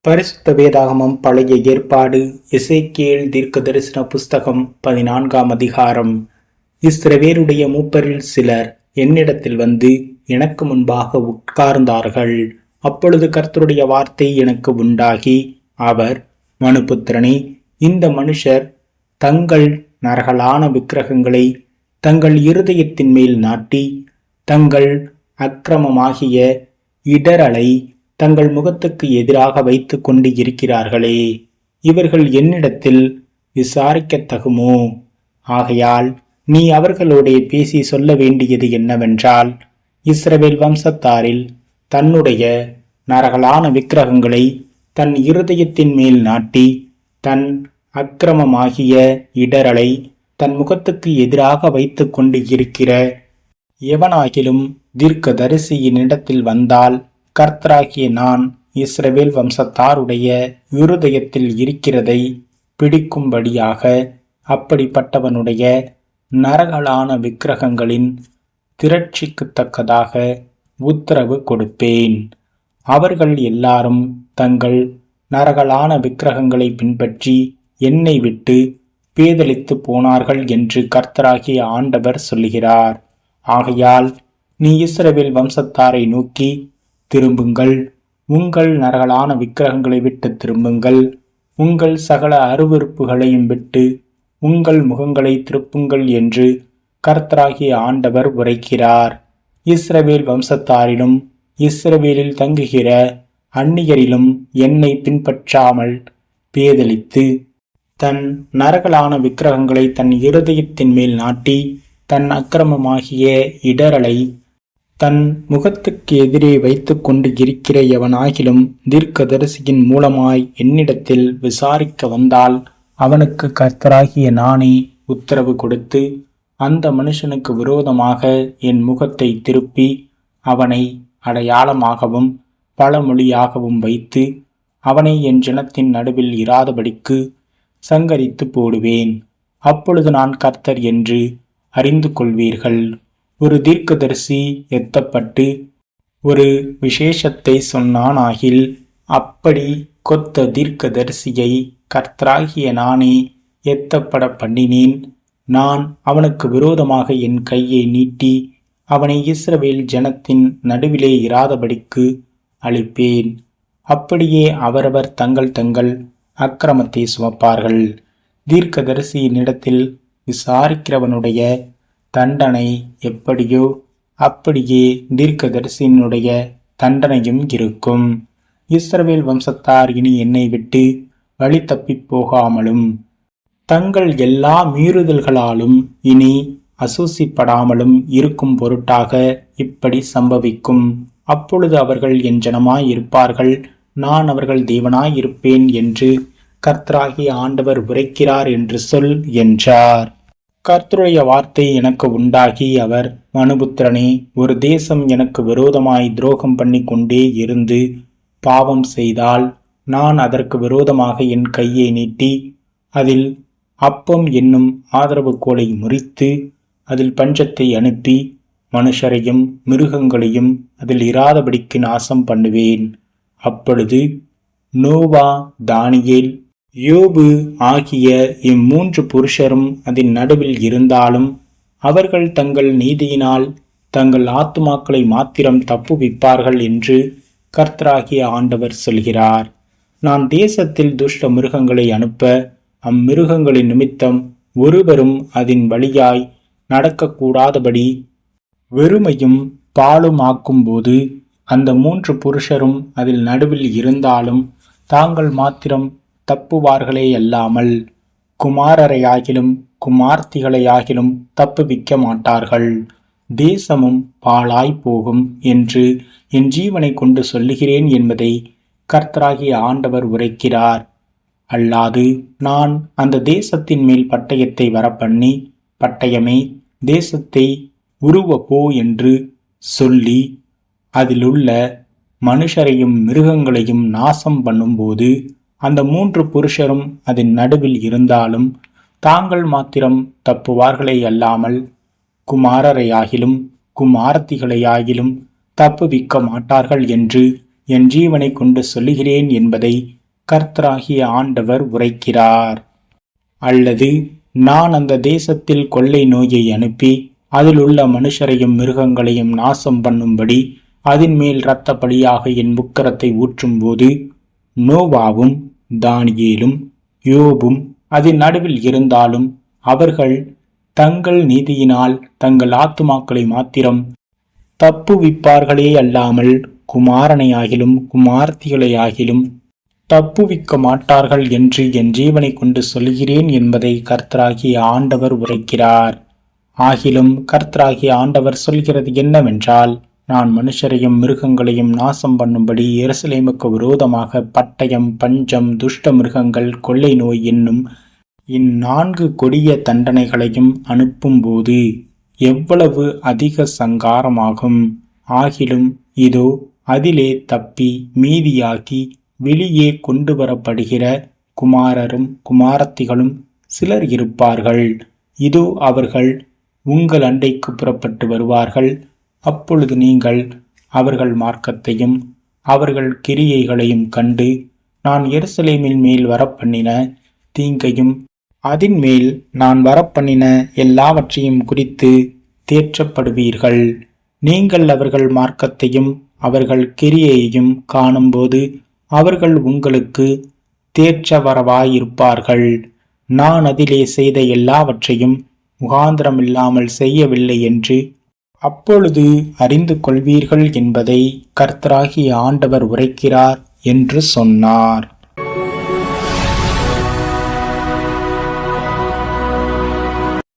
பரிசுத்த வேதாகமம் பழைய ஏற்பாடு எசேக்கியேல் தீர்க்கதரிசன புஸ்தகம் 14ஆம் அதிகாரம். இஸ்ரவேலுடைய மூப்பரில் சிலர் என்னிடத்தில் வந்து எனக்கு முன்பாக உட்கார்ந்தார்கள். அப்பொழுது கர்த்தருடைய வார்த்தை எனக்கு உண்டாகி, அவர், மனுபுத்திரனே, இந்த மனுஷர் தங்கள் நரகலான விக்கிரகங்களை தங்கள் இருதயத்தின் மேல் நாட்டி தங்கள் அக்கிரமமாகிய இடரலை தங்கள் முகத்துக்கு எதிராக வைத்து கொண்டு இருக்கிறார்களே, இவர்கள் என்னிடத்தில் விசாரிக்கத்தகுமோ? ஆகையால் நீ அவர்களோடே பேசி சொல்ல வேண்டியது என்னவென்றால், இஸ்ரவேல் வம்சத்தாரில் தன்னுடைய நரகலான விக்கிரகங்களை தன் இருதயத்தின் மேல் நாட்டி தன் அக்கிரமமாகிய இடரலை தன் முகத்துக்கு எதிராக வைத்து கொண்டு இருக்கிற எவனாகிலும் தீர்க்கதரிசியினிடத்தில் வந்தால், கர்த்தராகிய நான் இஸ்ரவேல் வம்சத்தாருடைய இருதயத்தில் இருக்கிறதை பிடிக்கும்படியாக அப்படிப்பட்டவனுடைய நரகலான விக்கிரகங்களின் திரட்சிக்குத்தக்கதாக உத்தரவு கொடுப்பேன். அவர்கள் எல்லாரும் தங்கள் நரகலான விக்கிரகங்களை பின்பற்றி என்னை விட்டு பேதலித்து போனார்கள் என்று கர்த்தராகிய ஆண்டவர் சொல்லுகிறார். ஆகையால் நீ இஸ்ரவேல் வம்சத்தாரை நோக்கி, திரும்புங்கள், உங்கள் நரகலான விக்கிரகங்களை விட்டு திரும்புங்கள், உங்கள் சகல அருவருப்புகளையும் விட்டு உங்கள் முகங்களை திருப்புங்கள் என்று கர்த்தராகிய ஆண்டவர் உரைக்கிறார். இஸ்ரவேல் வம்சத்தாரிலும் இஸ்ரவேலில் தங்குகிற அந்நியரிலும் என்னை பின்பற்றாமல் பேதலித்து தன் நரகலான விக்கிரகங்களை தன் இருதயத்தின் மேல் நாட்டி தன் அக்கிரமமாகிய இடரலை தன் முகத்துக்கு எதிரே வைத்து கொண்டு இருக்கிற எவனாகிலும் தீர்க்கதரிசியின் மூலமாய் என்னிடத்தில் விசாரிக்க வந்தால், அவனுக்கு கர்த்தராகிய நானே உத்தரவு கொடுத்து அந்த மனுஷனுக்கு விரோதமாக என் முகத்தை திருப்பி அவனை அடையாளமாகவும் பழமொழியாகவும் வைத்து அவனை என் ஜனத்தின் நடுவில் இராதபடிக்கு சங்கரித்து போடுவேன். அப்பொழுது நான் கர்த்தர் என்று அறிந்து கொள்வீர்கள். ஒரு தீர்க்கதரிசி எத்தப்பட்டு ஒரு விசேஷத்தை சொன்னானாகில், அப்படி கொத்த தீர்க்கதரிசியை கர்த்தராகிய நானே எத்தப்பட பண்ணினேன். நான் அவனுக்கு விரோதமாக என் கையை நீட்டி அவனை இஸ்ரவேல் ஜனத்தின் நடுவிலே இராதபடிக்கு அழிப்பேன். அப்படியே அவரவர் தங்கள் தங்கள் அக்கிரமத்தை சுமப்பார்கள். தீர்க்கதரிசியினிடத்தில் விசாரிக்கிறவனுடைய தண்டனை எப்படியோ அப்படியே தீர்க்கதரிசியினுடைய தண்டனையும் இருக்கும். இஸ்ரவேல் வம்சத்தார் இனி என்னை விட்டு வழி தப்பி போகாமலும் தங்கள் எல்லா மீறுதல்களாலும் இனி அசூசிப்படாமலும் இருக்கும் பொருட்டாக இப்படி சம்பவிக்கும். அப்பொழுது அவர்கள் என் ஜனமாய் இருப்பார்கள், நான் அவர்கள் தேவனாயிருப்பேன் என்று கர்த்தராகிய ஆண்டவர் உரைக்கிறார் என்று சொல் என்றார். கர்த்தருடைய வார்த்தை எனக்கு உண்டாகி, அவர், மனுபுத்திரனே, ஒரு தேசம் எனக்கு விரோதமாய் துரோகம் பண்ணி கொண்டே இருந்து பாவம் செய்தால், நான் அதற்கு விரோதமாக என் கையை நீட்டி அதில் அப்பம் என்னும் ஆதரவு கோலை முறித்து அதில் பஞ்சத்தை அனுப்பி மனுஷரையும் மிருகங்களையும் அதில் இராதபடிக்கு நாசம் பண்ணுவேன். அப்பொழுது நோவா, தானியேல், யோபு ஆகிய இம்மூன்று புருஷரும் அதன் நடுவில் இருந்தாலும் அவர்கள் தங்கள் நீதியினால் தங்கள் ஆத்துமாக்களை மாத்திரம் தப்புவிப்பார்கள் என்று கர்த்தராகிய ஆண்டவர் சொல்கிறார். நான் தேசத்தில் துஷ்ட மிருகங்களை அனுப்ப அம்மிருகங்களின் நிமித்தம் ஒருவரும் அதன் வழியாய் நடக்கக்கூடாதபடி வெறுமையும் பாலும் ஆக்கும்போது அந்த மூன்று புருஷரும் அதில் நடுவில் இருந்தாலும் தாங்கள் மாத்திரம் தப்புவார்களே அல்லாமல் குமாரரையாகிலும் குமார்த்திகளையாகிலும் தப்புவிக்க மாட்டார்கள். தேசமும் பாழாய் போகும் என்று என் ஜீவனை கொண்டு சொல்லுகிறேன் என்பதை கர்த்தராகிய ஆண்டவர் உரைக்கிறார். அல்லாது நான் அந்த தேசத்தின் மேல் பட்டயத்தை வரப்பண்ணி, பட்டயமே, தேசத்தை உருவ போ என்று சொல்லி அதிலுள்ள மனுஷரையும் மிருகங்களையும் நாசம் பண்ணும்போது அந்த மூன்று புருஷரும் அதன் நடுவில் இருந்தாலும் தாங்கள் மாத்திரம் தப்புவார்களே அல்லாமல் குமாரரையாகிலும் குமாரத்திகளையாகிலும் தப்புவிக்க மாட்டார்கள் என்று என் ஜீவனை கொண்டு சொல்லுகிறேன் என்பதை கர்த்தராகிய ஆண்டவர் உரைக்கிறார். அல்லது நான் அந்த தேசத்தில் கொள்ளை நோயை அனுப்பி அதில் உள்ள மனுஷரையும் மிருகங்களையும் நாசம் பண்ணும்படி அதன் மேல் இரத்த பலியாக என் முக்கரத்தை ஊற்றும்போது நோவாவும் தானியேலும் யோபும் அதன் நடுவில் இருந்தாலும் அவர்கள் தங்கள் நீதியினால் தங்கள் ஆத்துமாக்களை மாத்திரம் தப்புவிப்பார்களே அல்லாமல் குமாரனையாகிலும் குமார்த்திகளையாகிலும் தப்புவிக்க மாட்டார்கள் என்று என் ஜீவனை கொண்டு சொல்கிறேன் என்பதை கர்த்தராகிய ஆண்டவர் உரைக்கிறார். ஆகிலும் கர்த்தராகிய ஆண்டவர் சொல்கிறது என்னவென்றால், நான் மனுஷரையும் மிருகங்களையும் நாசம் பண்ணும்படி எருசலேமுக்கு விரோதமாக பட்டயம், பஞ்சம், துஷ்ட மிருகங்கள், கொள்ளை நோய் என்னும் இந்நான்கு கொடிய தண்டனைகளையும் அனுப்பும்போது எவ்வளவு அதிக சங்காரமாகும். ஆகிலும் இதோ அதிலே தப்பி மீதியாகி வெளியே கொண்டு வரப்படுகிற குமாரரும் குமாரத்திகளும் சிலர் இருப்பார்கள். இதோ அவர்கள் உங்கள் அண்டைக்கு புறப்பட்டு வருவார்கள். அப்பொழுது நீங்கள் அவர்கள் மார்க்கத்தையும் அவர்கள் கிரியைகளையும் கண்டு நான் எருசலேமின் மேல் வரப்பண்ணின தீங்கையும் அதின் மேல் நான் வரப்பண்ணின எல்லாவற்றையும் குறித்து தேற்றப்படுவீர்கள். நீங்கள் அவர்கள் மார்க்கத்தையும் அவர்கள் கிரியையையும் காணும்போது அவர்கள் உங்களுக்கு தேற்றவரவாயிருப்பார்கள். நான் அதிலே செய்த எல்லாவற்றையும் முகாந்திரமில்லாமல் செய்யவில்லை என்று அப்பொழுது அறிந்து கொள்வீர்கள் என்பதை கர்த்தராகிய ஆண்டவர் உரைக்கிறார் என்று சொன்னார்.